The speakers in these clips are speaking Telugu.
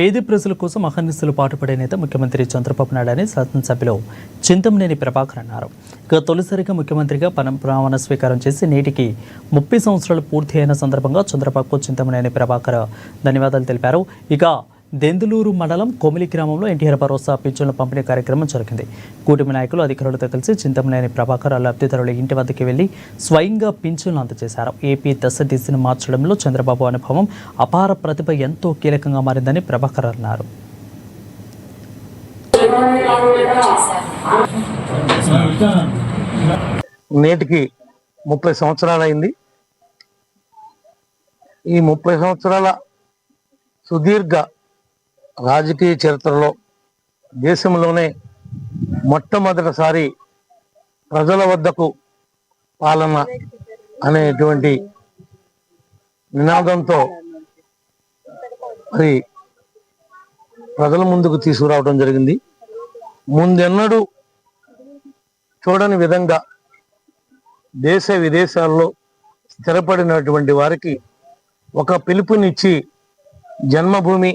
పేద ప్రజల కోసం అహర్నిశలు పాటుపడే నేత ముఖ్యమంత్రి చంద్రబాబు నాయుడు అని శాసనసభ్యులు చింతమనేని ప్రభాకర్ అన్నారు. ఇక తొలిసారిగా ముఖ్యమంత్రిగా ప్రమాణ స్వీకారం చేసి నేటికి 30 సంవత్సరాలు పూర్తి అయిన సందర్భంగా చంద్రబాబుకు చింతమనేని ప్రభాకర్ ధన్యవాదాలు తెలిపారు. ఇక దెందులూరు మండలం కొమిలి గ్రామంలో ఎన్టీఆర్ భరోసా పింఛన్ల పంపిణీ కార్యక్రమం జరిగింది. కూటమి నాయకులు అధికారులతో కలిసి చింతమనేని ప్రభాకర్ లబ్ధిదారుల ఇంటి వద్దకు వెళ్లి స్వయంగా పింఛన్లు అందజేశారు. ఏపీ దశ దిశను మార్చడంలో చంద్రబాబు అనుభవం, అపార ప్రతిభ ఎంతో కీలకంగా మారిందని ప్రభాకర్ అన్నారు. నేటికి 30 సంవత్సరాలైంది. ఈ 30 సంవత్సరాల సుదీర్ఘ రాజకీయ చరిత్రలో దేశంలోనే మొట్టమొదటిసారి ప్రజల వద్దకు పాలన అనేటువంటి నినాదంతో మరి ప్రజల ముందుకు తీసుకురావడం జరిగింది. ముందెన్నడూ చూడని విధంగా దేశ విదేశాల్లో స్థిరపడినటువంటి వారికి ఒక పిలుపునిచ్చి జన్మభూమి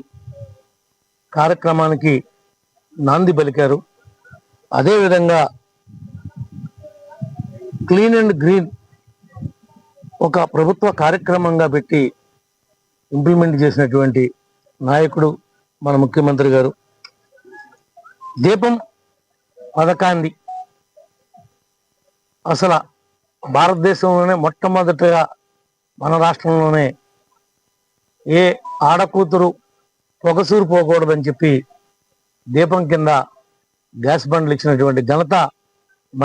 కార్యక్రమానికి నాంది పలికారు. అదేవిధంగా క్లీన్ అండ్ గ్రీన్ ఒక ప్రభుత్వ కార్యక్రమంగా పెట్టి ఇంప్లిమెంట్ చేసినటువంటి నాయకుడు మన ముఖ్యమంత్రి గారు. దీపం పథకాన్ని అసలు భారతదేశంలోనే మొట్టమొదటిగా మన రాష్ట్రంలోనే ఏ ఆడకూతురు పొగసూరు పోకూడదని చెప్పి దీపం కింద గ్యాస్ బండ్లు ఇచ్చినటువంటి ఘనత